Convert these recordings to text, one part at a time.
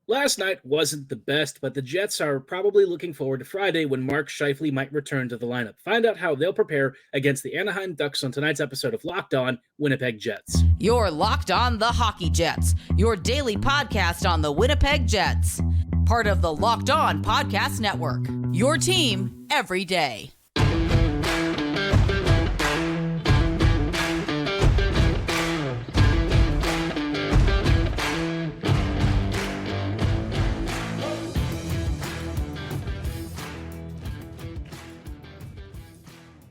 Last night wasn't the best, but the Jets are probably looking forward to Friday when Mark Scheifele might return to the lineup. Find out how they'll prepare against the Anaheim Ducks on tonight's episode of Locked On Winnipeg Jets. You're Locked On the Hockey Jets, your daily podcast on the Winnipeg Jets. Part of the Locked On Podcast Network, your team every day.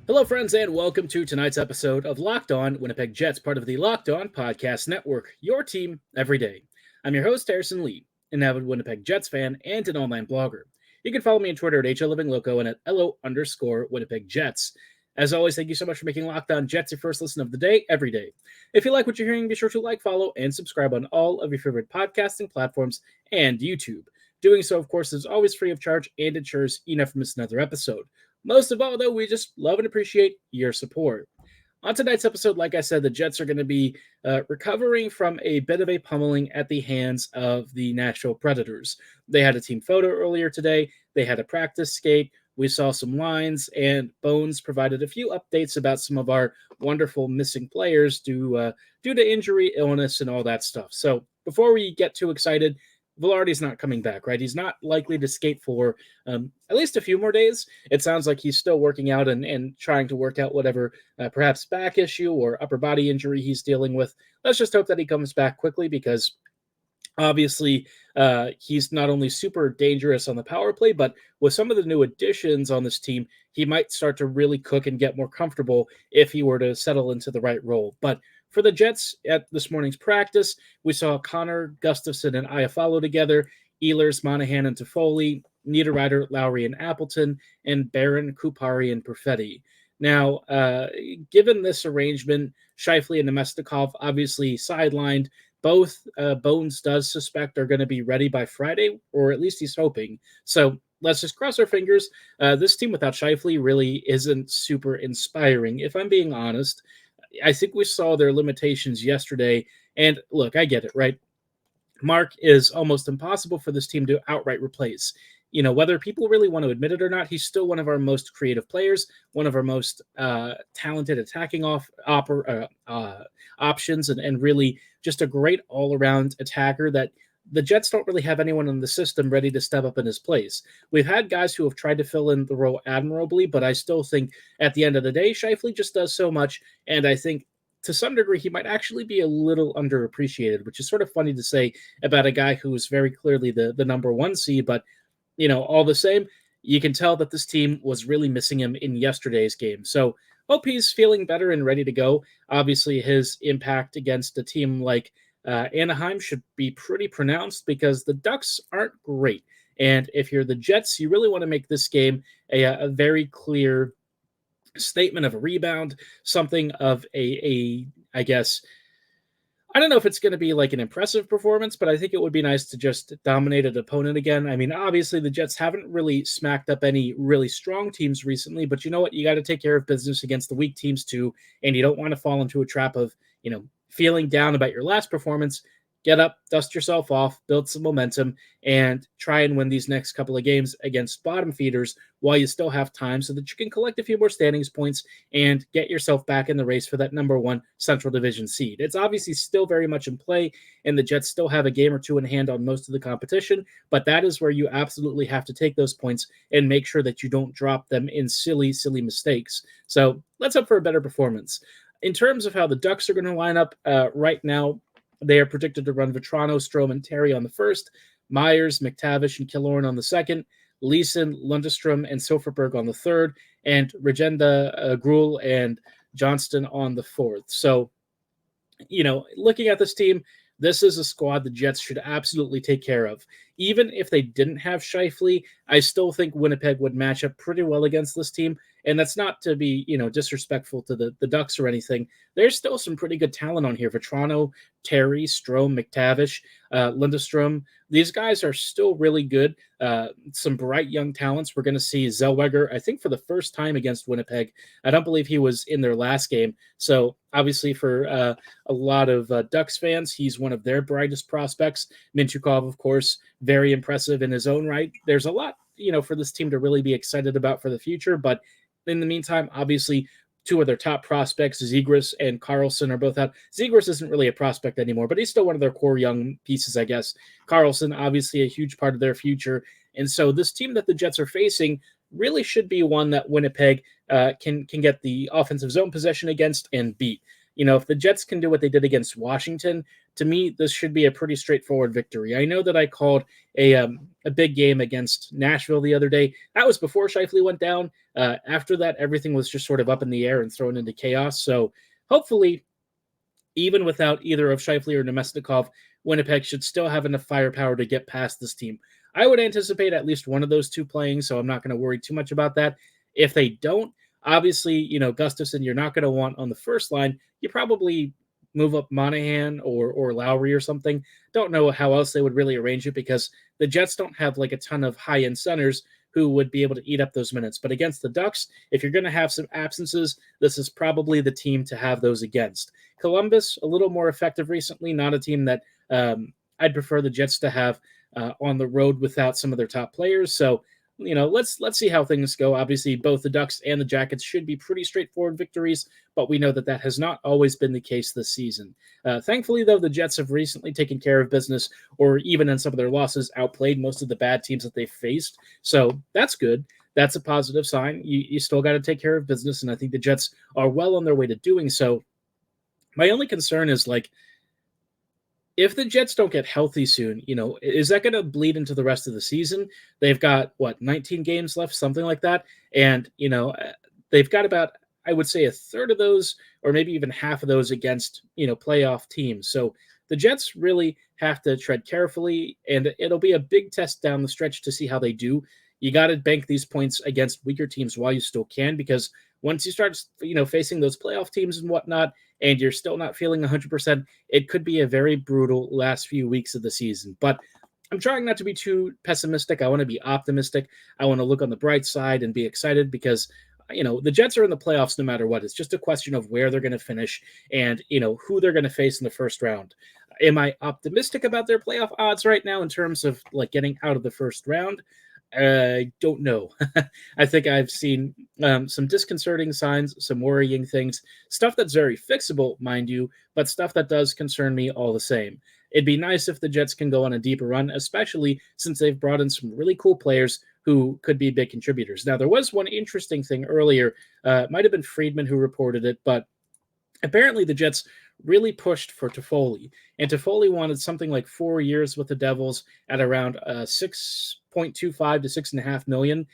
Hello, friends, and welcome to tonight's episode of Locked On Winnipeg Jets, part of the Locked On Podcast Network, your team every day. I'm your host, Harrison Lee, an avid Winnipeg Jets fan and an online blogger. You can follow me on Twitter at HLivingLoco and at LO_Winnipeg Jets. As always, thank you so much for making Locked On Jets your first listen of the day, every day. If you like what you're hearing, be sure to like, follow, and subscribe on all of your favorite podcasting platforms and YouTube. Doing so, of course, is always free of charge and ensures you never miss another episode. Most of all, though, we just love and appreciate your support. On tonight's episode, like I said, the Jets are going to be recovering from a bit of a pummeling at the hands of the Nashville Predators. They had a team photo earlier today. They had a practice skate. We saw some lines, and Bones provided a few updates about some of our wonderful missing players due to injury, illness, and all that stuff. So before we get too excited, Vilardi's not coming back, right? He's not likely to skate for at least a few more days. It sounds like he's still working out and trying to work out whatever perhaps back issue or upper body injury he's dealing with. Let's just hope that he comes back quickly because obviously he's not only super dangerous on the power play, but with some of the new additions on this team, he might start to really cook and get more comfortable if he were to settle into the right role. But for the Jets at this morning's practice, we saw Connor, Gustafson, and Iafallo together, Ehlers, Monahan, and Toffoli, Niederreiter, Lowry, and Appleton, and Barron, Kupari, and Perfetti. Now, given this arrangement, Scheifele and Namestnikov obviously sidelined. Both Bones does suspect are going to be ready by Friday, or at least he's hoping. So let's just cross our fingers. This team without Scheifele really isn't super inspiring, if I'm being honest. I think we saw their limitations yesterday. And look, I get it, right? Mark is almost impossible for this team to outright replace. You know, whether people really want to admit it or not, he's still one of our most creative players, one of our most talented attacking options, and really just a great all-around attacker that the Jets don't really have anyone in the system ready to step up in his place. We've had guys who have tried to fill in the role admirably, but I still think at the end of the day, Scheifele just does so much, and I think to some degree, he might actually be a little underappreciated, which is sort of funny to say about a guy who is very clearly the number one seed. But, you know, all the same, you can tell that this team was really missing him in yesterday's game. So hope he's feeling better and ready to go. Obviously, his impact against a team like Anaheim should be pretty pronounced because the Ducks aren't great. And if you're the Jets, you really want to make this game a very clear statement of a rebound, something of I guess, I don't know if it's going to be like an impressive performance, but I think it would be nice to just dominate an opponent again. I mean, obviously the Jets haven't really smacked up any really strong teams recently, but you know what? You got to take care of business against the weak teams too, and you don't want to fall into a trap of, feeling down about your last performance. Get up, dust yourself off, build some momentum, and try and win these next couple of games against bottom feeders while you still have time so that you can collect a few more standings points and get yourself back in the race for that number one Central Division seed. It's obviously still very much in play, and the Jets still have a game or two in hand on most of the competition, but that is where you absolutely have to take those points and make sure that you don't drop them in silly, silly mistakes. So let's hope for a better performance. In terms of how the Ducks are going to line up right now, they are predicted to run Vetrano, Strome, and Terry on the first, Myers, McTavish, and Killorn on the second, Leeson, Lundestrom, and Silverberg on the third, and Regenda, Gruel, and Johnston on the fourth. So, looking at this team, this is a squad the Jets should absolutely take care of. even if they didn't have Scheifele, I still think Winnipeg would match up pretty well against this team. And that's not to be, disrespectful to the Ducks or anything. There's still some pretty good talent on here. Vetrano, Terry, Strome, McTavish, Lindstrom. These guys are still really good. Some bright young talents. We're going to see Zellweger, I think, for the first time against Winnipeg. I don't believe he was in their last game. So obviously for a lot of Ducks fans, he's one of their brightest prospects. Mintyukov, of course, very impressive in his own right. There's a lot, for this team to really be excited about for the future. But in the meantime, obviously, two of their top prospects, Zegras and Carlson, are both out. Zegras isn't really a prospect anymore, but he's still one of their core young pieces, I guess. Carlson, obviously, a huge part of their future. And so this team that the Jets are facing really should be one that Winnipeg can get the offensive zone possession against and beat. If the Jets can do what they did against Washington, to me, this should be a pretty straightforward victory. I know that I called a big game against Nashville the other day. That was before Scheifele went down. After that, everything was just sort of up in the air and thrown into chaos. So hopefully, even without either of Scheifele or Namestnikov, Winnipeg should still have enough firepower to get past this team. I would anticipate at least one of those two playing, so I'm not going to worry too much about that. If they don't, obviously, Gustafsson, you're not going to want on the first line. You probably move up Monahan or Lowry or something. Don't know how else they would really arrange it because the Jets don't have like a ton of high-end centers who would be able to eat up those minutes. But against the Ducks, if you're going to have some absences, this is probably the team to have those against. Columbus, a little more effective recently, not a team that I'd prefer the Jets to have on the road without some of their top players. So, let's see how things go. Obviously, both the Ducks and the Jackets should be pretty straightforward victories, but we know that has not always been the case this season. Thankfully, though, the Jets have recently taken care of business, or even in some of their losses, outplayed most of the bad teams that they've faced. So that's good. That's a positive sign. You still got to take care of business, and I think the Jets are well on their way to doing so. My only concern is, if the Jets don't get healthy soon, is that going to bleed into the rest of the season? They've got, 19 games left, something like that. And, they've got about, I would say, a third of those, or maybe even half of those against, playoff teams. So the Jets really have to tread carefully, and it'll be a big test down the stretch to see how they do. You got to bank these points against weaker teams while you still can, because once you start, facing those playoff teams and whatnot, and you're still not feeling 100%, it could be a very brutal last few weeks of the season. But I'm trying not to be too pessimistic. I want to be optimistic. I want to look on the bright side and be excited because, the Jets are in the playoffs no matter what. It's just a question of where they're going to finish and, who they're going to face in the first round. Am I optimistic about their playoff odds right now in terms of getting out of the first round? I don't know. I think I've seen some disconcerting signs, some worrying things, stuff that's very fixable, mind you, but stuff that does concern me all the same. It'd be nice if the Jets can go on a deeper run, especially since they've brought in some really cool players who could be big contributors. Now, there was one interesting thing earlier. It might have been Friedman who reported it, but apparently the Jets really pushed for Toffoli, and Toffoli wanted something like 4 years with the Devils at around 6.25 to $6.5 million.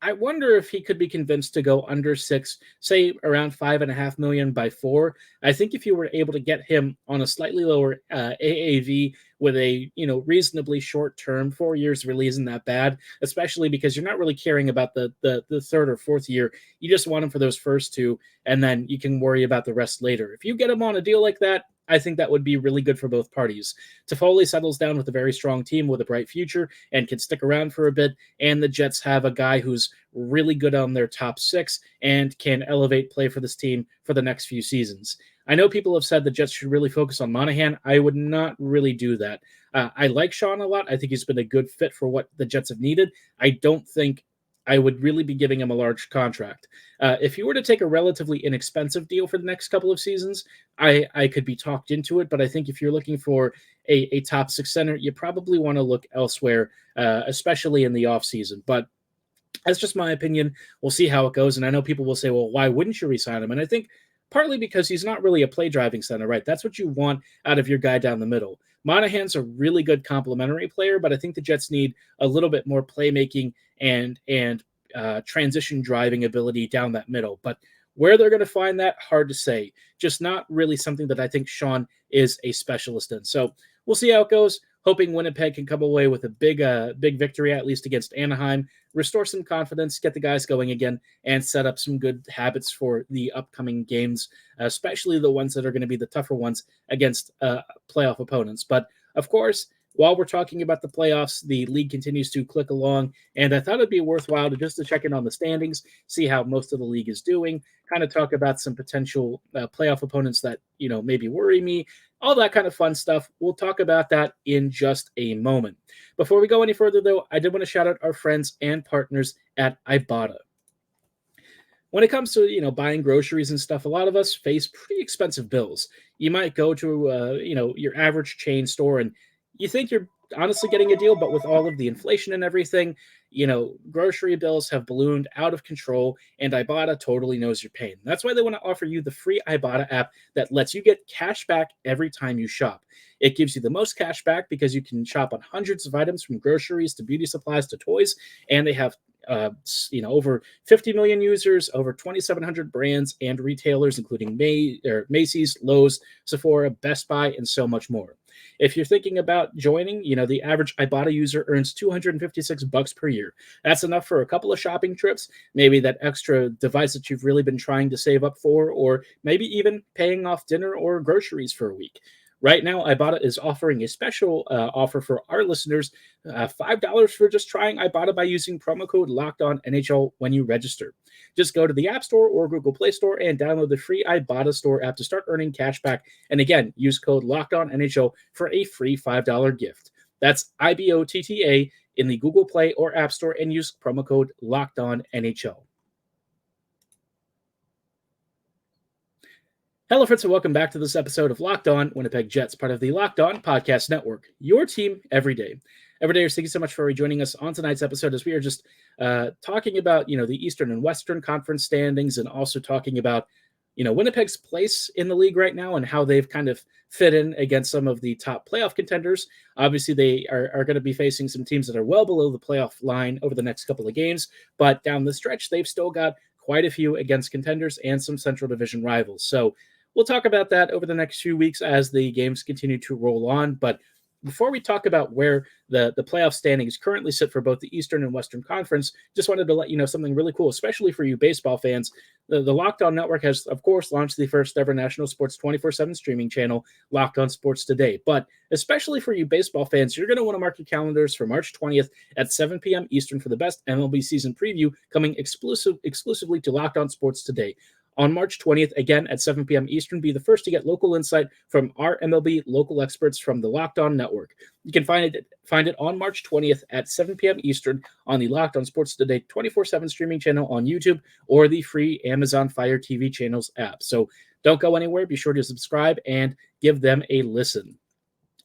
I wonder if he could be convinced to go under 6, say around $5.5 million by 4. I think if you were able to get him on a slightly lower AAV with a reasonably short term, 4 years really isn't that bad, especially because you're not really caring about the third or fourth year. You just want him for those first two, and then you can worry about the rest later. If you get him on a deal like that, I think that would be really good for both parties. Toffoli settles down with a very strong team with a bright future and can stick around for a bit, and the Jets have a guy who's really good on their top 6 and can elevate play for this team for the next few seasons. I know people have said the Jets should really focus on Monahan. I would not really do that. I like Sean a lot. I think he's been a good fit for what the Jets have needed. I don't think I would really be giving him a large contract. If you were to take a relatively inexpensive deal for the next couple of seasons, I could be talked into it. But I think if you're looking for a top 6 center, you probably want to look elsewhere, especially in the offseason. But that's just my opinion. We'll see how it goes. And I know people will say, well, why wouldn't you re-sign him? And I think partly because he's not really a play-driving center, right? That's what you want out of your guy down the middle. Monahan's a really good complementary player, but I think the Jets need a little bit more playmaking and transition driving ability down that middle. But where they're going to find that, hard to say. Just not really something that I think Sean is a specialist in. So we'll see how it goes. hoping Winnipeg can come away with a big victory, at least against Anaheim, restore some confidence, get the guys going again, and set up some good habits for the upcoming games, especially the ones that are going to be the tougher ones against playoff opponents. But of course, while we're talking about the playoffs, the league continues to click along, and I thought it'd be worthwhile to check in on the standings, see how most of the league is doing, kind of talk about some potential playoff opponents that maybe worry me, all that kind of fun stuff. We'll talk about that in just a moment. Before we go any further, though, I did want to shout out our friends and partners at Ibata. When it comes to buying groceries and stuff, a lot of us face pretty expensive bills. You might go to your average chain store and you think you're honestly getting a deal, but with all of the inflation and everything, grocery bills have ballooned out of control, and Ibata totally knows your pain. That's why they want to offer you the free Ibata app that lets you get cash back every time you shop. It gives you the most cash back because you can shop on hundreds of items from groceries to beauty supplies to toys, and they have over 50 million users, over 2,700 brands and retailers, including Macy's, Lowe's, Sephora, Best Buy, and so much more. If you're thinking about joining, the average Ibata user earns $256 per year. That's enough for a couple of shopping trips, maybe that extra device that you've really been trying to save up for, or maybe even paying off dinner or groceries for a week. Right now, Ibata is offering a special offer for our listeners, $5 for just trying Ibata by using promo code LOCKEDONNHL when you register. Just go to the App Store or Google Play Store and download the free Ibata Store app to start earning cash back. And again, use code LOCKEDONNHL for a free $5 gift. That's IBOTTA in the Google Play or App Store and use promo code LOCKEDONNHL. Hello, friends, and welcome back to this episode of Locked On Winnipeg Jets, part of the Locked On Podcast Network, your team every day. Everydayers, thank you so much for joining us on tonight's episode as we are just talking about, the Eastern and Western Conference standings, and also talking about, Winnipeg's place in the league right now and how they've kind of fit in against some of the top playoff contenders. Obviously, they are going to be facing some teams that are well below the playoff line over the next couple of games, but down the stretch, they've still got quite a few against contenders and some Central Division rivals. So we'll talk about that over the next few weeks as the games continue to roll on. But before we talk about where the playoff standings currently sit for both the Eastern and Western Conference, just wanted to let you know something really cool, especially for you baseball fans. The Locked On Network has, of course, launched the first ever national sports 24/7 streaming channel, Locked On Sports Today. But especially for you baseball fans, you're going to want to mark your calendars for March 20th at 7 p.m. Eastern for the best MLB season preview coming exclusively to Locked On Sports Today. On March 20th, again at 7 p.m. Eastern, be the first to get local insight from our MLB local experts from the Locked On Network. You can find it on March 20th at 7 p.m. Eastern on the Locked On Sports Today 24/7 streaming channel on YouTube or the free Amazon Fire TV channels app. So don't go anywhere. Be sure to subscribe and give them a listen.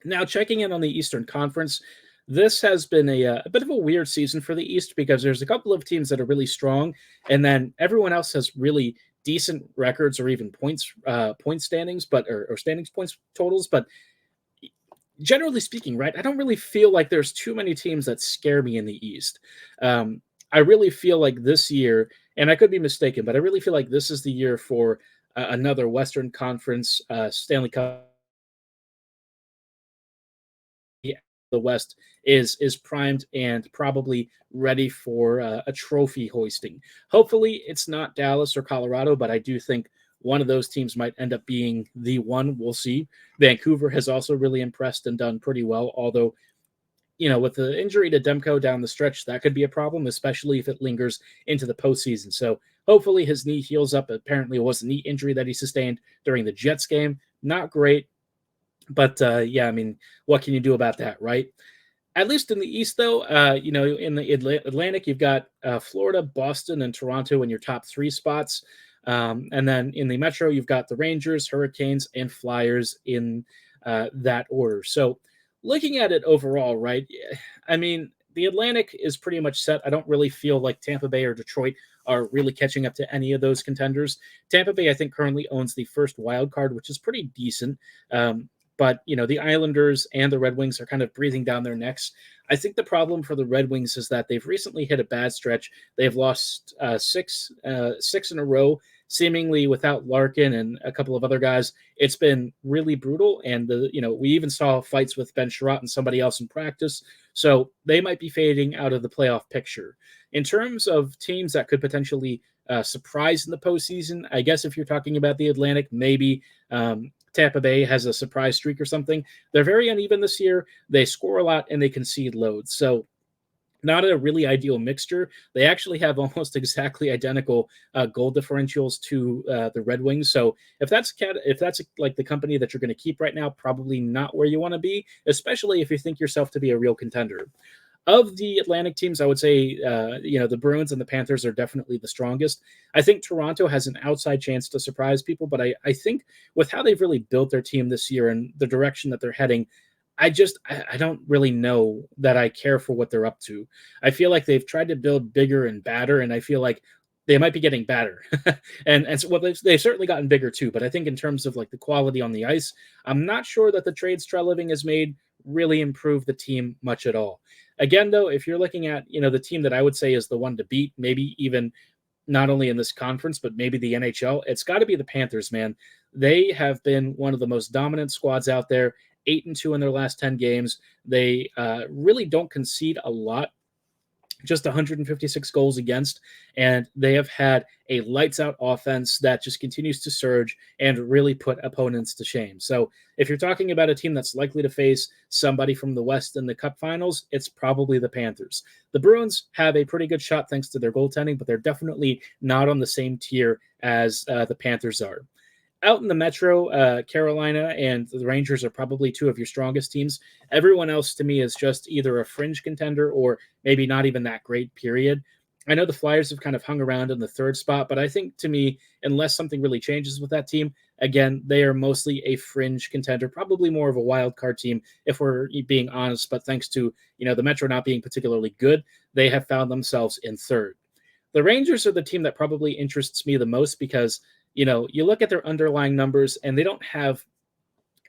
Now, checking in on the Eastern Conference, this has been a bit of a weird season for the East because there's a couple of teams that are really strong, and then everyone else has really decent records or even point standings, or standings points totals. But generally speaking, right, I don't really feel like there's too many teams that scare me in the East. I really feel like this year, and I could be mistaken, but I really feel like this is the year for another Western Conference Stanley Cup. The West is primed and probably ready for a trophy hoisting. Hopefully it's not Dallas or Colorado, but I do think one of those teams might end up being the one. We'll see. Vancouver has also really impressed and done pretty well, although, with the injury to Demko down the stretch, that could be a problem, especially if it lingers into the postseason. So hopefully his knee heals up. Apparently it was a knee injury that he sustained during the Jets game. Not great. But, what can you do about that, right? At least in the East, though, in the Atlantic, you've got Florida, Boston, and Toronto in your top three spots. And then in the Metro, you've got the Rangers, Hurricanes, and Flyers in that order. So looking at it overall, right, the Atlantic is pretty much set. I don't really feel like Tampa Bay or Detroit are really catching up to any of those contenders. Tampa Bay, I think, currently owns the first wild card, which is pretty decent. But, the Islanders and the Red Wings are kind of breathing down their necks. I think the problem for the Red Wings is that they've recently hit a bad stretch. They've lost six in a row seemingly without Larkin and a couple of other guys, it's been really brutal. And we even saw fights with Ben Sherratt and somebody else in practice. So they might be fading out of the playoff picture. In terms of teams that could potentially surprise in the postseason, I guess if you're talking about the Atlantic, maybe Tampa Bay has a surprise streak or something. They're very uneven this year. They score a lot and they concede loads. So not a really ideal mixture. They actually have almost exactly identical goal differentials to the Red Wings. So if that's like the company that you're going to keep right now, probably not where you want to be, especially if you think yourself to be a real contender. Of the Atlantic teams, I would say, the Bruins and the Panthers are definitely the strongest. I think Toronto has an outside chance to surprise people, but I think with how they've really built their team this year and the direction that they're heading, I don't really know that I care for what they're up to. I feel like they've tried to build bigger and badder, and I feel like they might be getting badder. and so, well, they've certainly gotten bigger too, but I think in terms of like the quality on the ice, I'm not sure that the trades Treliving has made really improve the team much at all. Again, though, if you're looking at, the team that I would say is the one to beat, maybe even not only in this conference, but maybe the NHL, it's got to be the Panthers, man. They have been one of the most dominant squads out there, 8-2 in their last 10 games. They really don't concede a lot, just 156 goals against, and they have had a lights-out offense that just continues to surge and really put opponents to shame. So if you're talking about a team that's likely to face somebody from the West in the Cup Finals, it's probably the Panthers. The Bruins have a pretty good shot thanks to their goaltending, but they're definitely not on the same tier as the Panthers are. Out in the Metro, Carolina and the Rangers are probably two of your strongest teams. Everyone else to me is just either a fringe contender or maybe not even that great, period. I know the Flyers have kind of hung around in the third spot, but I think to me, unless something really changes with that team, again, they are mostly a fringe contender, probably more of a wild card team if we're being honest. But thanks to, the Metro not being particularly good, they have found themselves in third. The Rangers are the team that probably interests me the most because you look at their underlying numbers and they don't have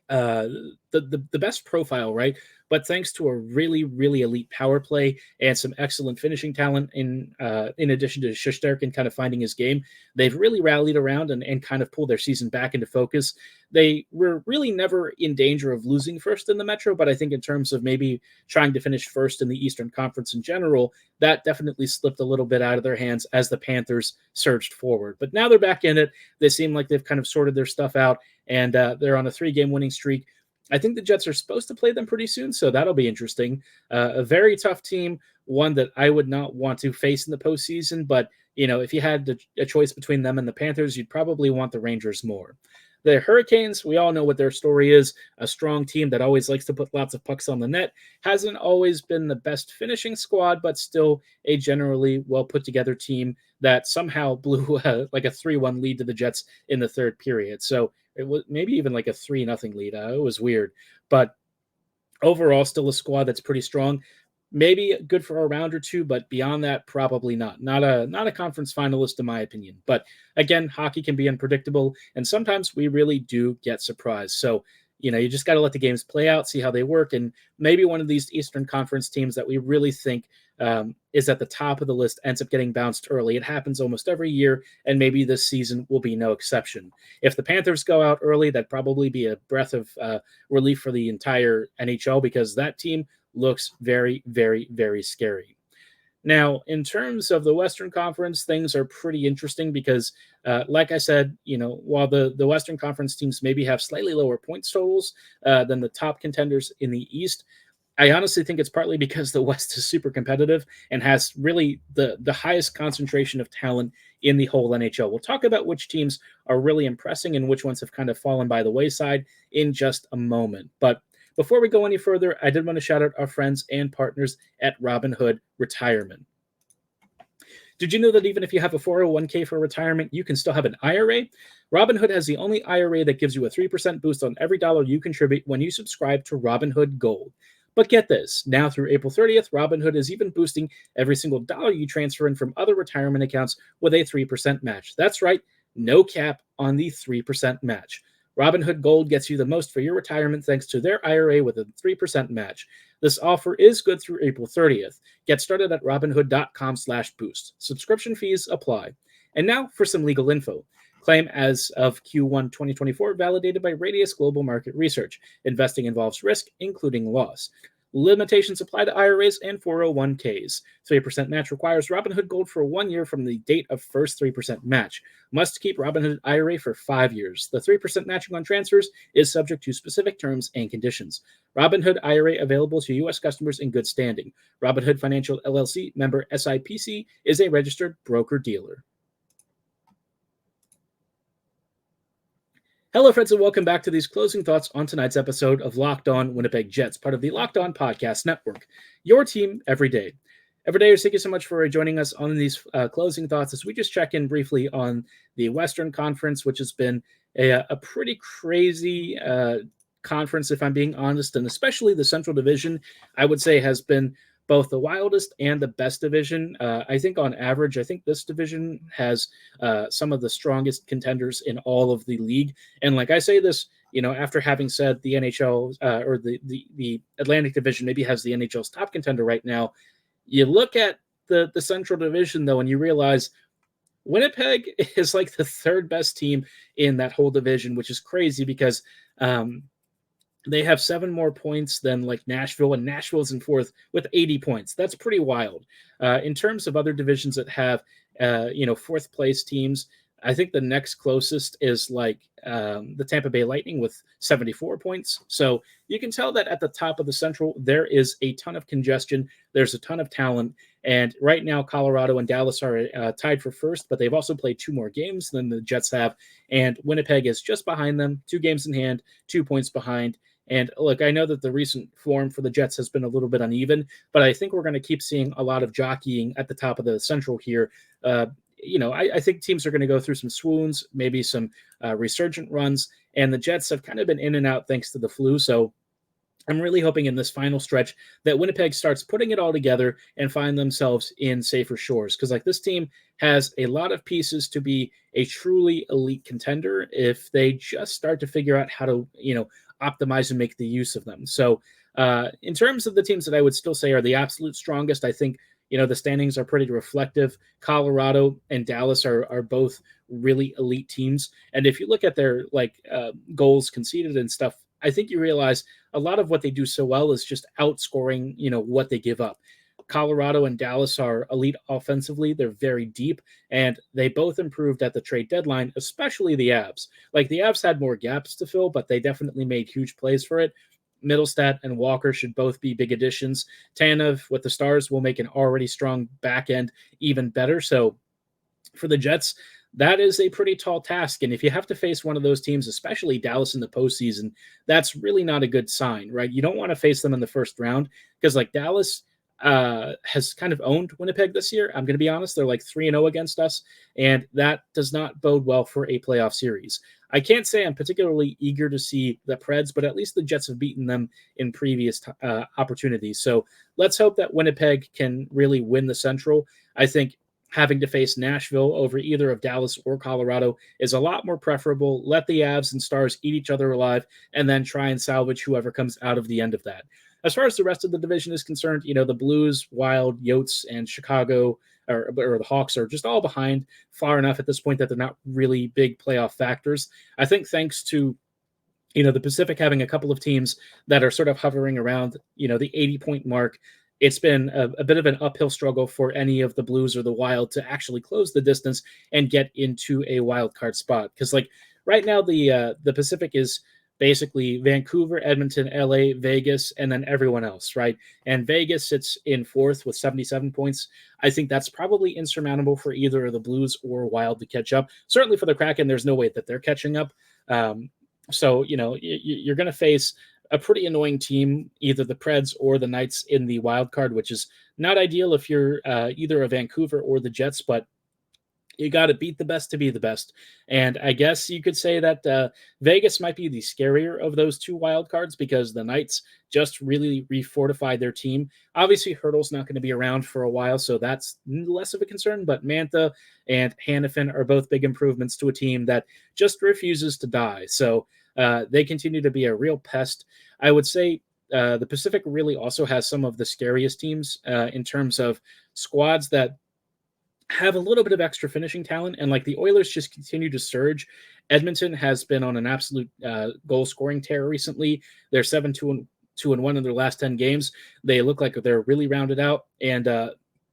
the best profile, right? But thanks to a really, really elite power play and some excellent finishing talent in addition to Shesterkin kind of finding his game, they've really rallied around and kind of pulled their season back into focus. They were really never in danger of losing first in the Metro, but I think in terms of maybe trying to finish first in the Eastern Conference in general, that definitely slipped a little bit out of their hands as the Panthers surged forward. But now they're back in it. They seem like they've kind of sorted their stuff out, and they're on a 3-game winning streak. I think the Jets are supposed to play them pretty soon, so that'll be interesting. A very tough team, one that I would not want to face in the postseason, but if you had a choice between them and the Panthers, you'd probably want the Rangers more. The Hurricanes, we all know what their story is. A strong team that always likes to put lots of pucks on the net. Hasn't always been the best finishing squad, but still a generally well put together team that somehow blew like a 3-1 lead to the Jets in the third period. So it was maybe even like a 3-0 lead. It was weird. But overall, still a squad that's pretty strong. Maybe good for a round or two, but beyond that, probably not. Not a conference finalist, in my opinion. But again, hockey can be unpredictable, and sometimes we really do get surprised. So, you just got to let the games play out, see how they work, and maybe one of these Eastern Conference teams that we really think is at the top of the list ends up getting bounced early. It happens almost every year, and maybe this season will be no exception. If the Panthers go out early, that'd probably be a breath of relief for the entire NHL because that team looks very, very, very scary. Now, in terms of the Western Conference, things are pretty interesting because, like I said, while the Western Conference teams maybe have slightly lower points totals than the top contenders in the East, I honestly think it's partly because the West is super competitive and has really the highest concentration of talent in the whole NHL. We'll talk about which teams are really impressing and which ones have kind of fallen by the wayside in just a moment. But before we go any further, I did want to shout out our friends and partners at Robinhood Retirement. Did you know that even if you have a 401k for retirement, you can still have an IRA? Robinhood has the only IRA that gives you a 3% boost on every dollar you contribute when you subscribe to Robinhood Gold. But get this, now through April 30th, Robinhood is even boosting every single dollar you transfer in from other retirement accounts with a 3% match. That's right, no cap on the 3% match. Robinhood Gold gets you the most for your retirement thanks to their IRA with a 3% match. This offer is good through April 30th. Get started at robinhood.com/boost. Subscription fees apply. And now for some legal info. Claim as of Q1 2024, validated by Radius Global Market Research. Investing involves risk, including loss. Limitations apply to IRAs and 401ks. 3% match requires Robinhood Gold for 1 year from the date of first 3% match. Must keep Robinhood IRA for 5 years. The 3% matching on transfers is subject to specific terms and conditions. Robinhood IRA available to U.S. customers in good standing. Robinhood Financial LLC, member SIPC, is a registered broker-dealer. Hello, friends, and welcome back to these closing thoughts on tonight's episode of Locked On Winnipeg Jets, part of the Locked On Podcast Network. Your team every day. Every day, thank you so much for joining us on these closing thoughts as we just check in briefly on the Western Conference, which has been a pretty crazy conference, if I'm being honest, and especially the Central Division, I would say, has been both the wildest and the best division. I think on average, I think this division has some of the strongest contenders in all of the league. And like I say this, after having said the NHL or the Atlantic Division maybe has the NHL's top contender right now, you look at the Central Division, though, and you realize Winnipeg is like the third best team in that whole division, which is crazy because they have 7 more points than like Nashville, and Nashville's in fourth with 80 points. That's pretty wild. In terms of other divisions that have, fourth place teams, I think the next closest is like the Tampa Bay Lightning with 74 points. So you can tell that at the top of the Central, there is a ton of congestion. There's a ton of talent. And right now, Colorado and Dallas are tied for first, but they've also played 2 more games than the Jets have. And Winnipeg is just behind them, 2 games in hand, 2 points behind. And look, I know that the recent form for the Jets has been a little bit uneven, but I think we're going to keep seeing a lot of jockeying at the top of the Central here. I think teams are going to go through some swoons, maybe some resurgent runs, and the Jets have kind of been in and out thanks to the flu. So I'm really hoping in this final stretch that Winnipeg starts putting it all together and find themselves in safer shores. Because like this team has a lot of pieces to be a truly elite contender if they just start to figure out how to, optimize and make the use of them. So in terms of the teams that I would still say are the absolute strongest, I think, the standings are pretty reflective. Colorado and Dallas are both really elite teams. And if you look at their goals conceded and stuff, I think you realize a lot of what they do so well is just outscoring, what they give up. Colorado and Dallas are elite offensively. They're very deep, and they both improved at the trade deadline, especially the Avs. Like the Avs had more gaps to fill, but they definitely made huge plays for it. Middlestat and Walker should both be big additions. Tanev with the Stars will make an already strong back end even better. So for the Jets, that is a pretty tall task. And if you have to face one of those teams, especially Dallas in the postseason, that's really not a good sign, right? You don't want to face them in the first round because like Dallas has kind of owned Winnipeg this year. I'm going to be honest. They're like 3-0 against us, and that does not bode well for a playoff series. I can't say I'm particularly eager to see the Preds, but at least the Jets have beaten them in previous opportunities. So let's hope that Winnipeg can really win the Central. I think having to face Nashville over either of Dallas or Colorado is a lot more preferable. Let the Avs and Stars eat each other alive and then try and salvage whoever comes out of the end of that. As far as the rest of the division is concerned, the Blues, Wild, Yotes, and Chicago or the Hawks are just all behind far enough at this point that they're not really big playoff factors. I think thanks to the Pacific having a couple of teams that are sort of hovering around the 80-point mark, it's been a bit of an uphill struggle for any of the Blues or the Wild to actually close the distance and get into a wild card spot. Because right now the Pacific is basically Vancouver, Edmonton, LA, Vegas, and then everyone else, right? And Vegas sits in fourth with 77 points. I think that's probably insurmountable for either of the Blues or Wild to catch up. Certainly for the Kraken, there's no way that they're catching up. So you're going to face a pretty annoying team, either the Preds or the Knights in the wild card, which is not ideal if you're either a Vancouver or the Jets, but you got to beat the best to be the best. And I guess you could say that Vegas might be the scarier of those 2 wild cards because the Knights just really refortified their team. Obviously, Hurdle's not going to be around for a while, so that's less of a concern. But Mantha and Hanifin are both big improvements to a team that just refuses to die. So they continue to be a real pest. I would say the Pacific really also has some of the scariest teams in terms of squads that have a little bit of extra finishing talent, and like the Oilers just continue to surge. Edmonton has been on an absolute goal scoring tear recently. They're 7-2-1 in their last 10 games. They look like they're really rounded out, and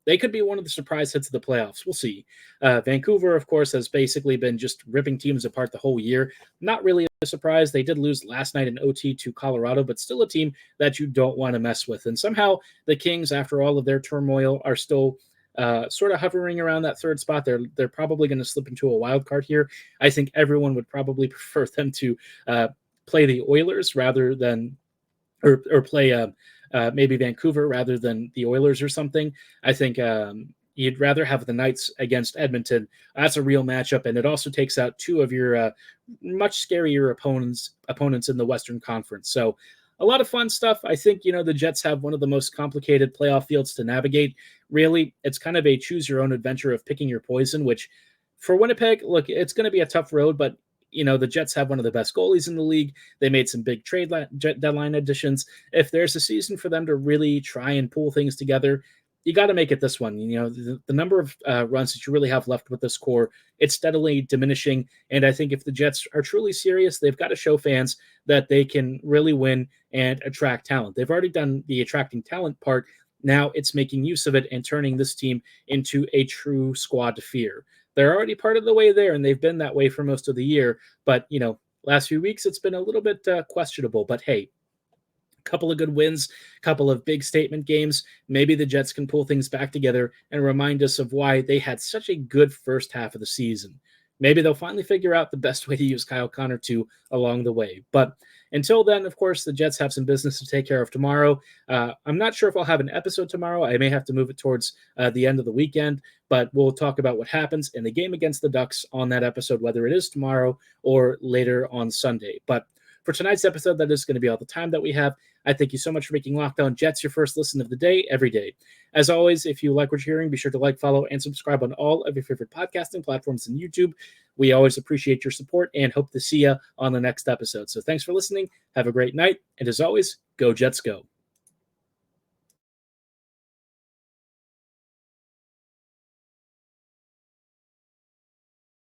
they could be one of the surprise hits of the playoffs. We'll see. Vancouver, of course, has basically been just ripping teams apart the whole year. Not really a surprise. They did lose last night in OT to Colorado, but still a team that you don't want to mess with. And somehow the Kings, after all of their turmoil, are still sort of hovering around that third spot. They're probably going to slip into a wild card here. I think everyone would probably prefer them to play the Oilers rather than or play maybe Vancouver rather than the Oilers or something. I think you'd rather have the Knights against Edmonton. That's a real matchup, and it also takes out two of your much scarier opponents in the Western Conference. So a lot of fun stuff. I think, the Jets have one of the most complicated playoff fields to navigate. Really, it's kind of a choose-your-own-adventure of picking your poison, which for Winnipeg, look, it's going to be a tough road, but the Jets have one of the best goalies in the league. They made some big trade deadline additions. If there's a season for them to really try and pull things together, you got to make it this one. The number of runs that you really have left with this core, it's steadily diminishing. And I think if the Jets are truly serious, they've got to show fans that they can really win and attract talent. They've already done the attracting talent part. Now it's making use of it and turning this team into a true squad to fear. They're already part of the way there, and they've been that way for most of the year. But, last few weeks, it's been a little bit questionable. But, hey, couple of good wins, couple of big statement games. Maybe the Jets can pull things back together and remind us of why they had such a good first half of the season. Maybe they'll finally figure out the best way to use Kyle Connor too along the way. But until then, of course, the Jets have some business to take care of tomorrow. I'm not sure if I'll have an episode tomorrow. I may have to move it towards the end of the weekend, but we'll talk about what happens in the game against the Ducks on that episode, whether it is tomorrow or later on Sunday. But for tonight's episode, that is going to be all the time that we have. I thank you so much for making Locked On Jets your first listen of the day every day. As always, if you like what you're hearing, be sure to like, follow, and subscribe on all of your favorite podcasting platforms and YouTube. We always appreciate your support and hope to see you on the next episode. So thanks for listening. Have a great night. And as always, go Jets go.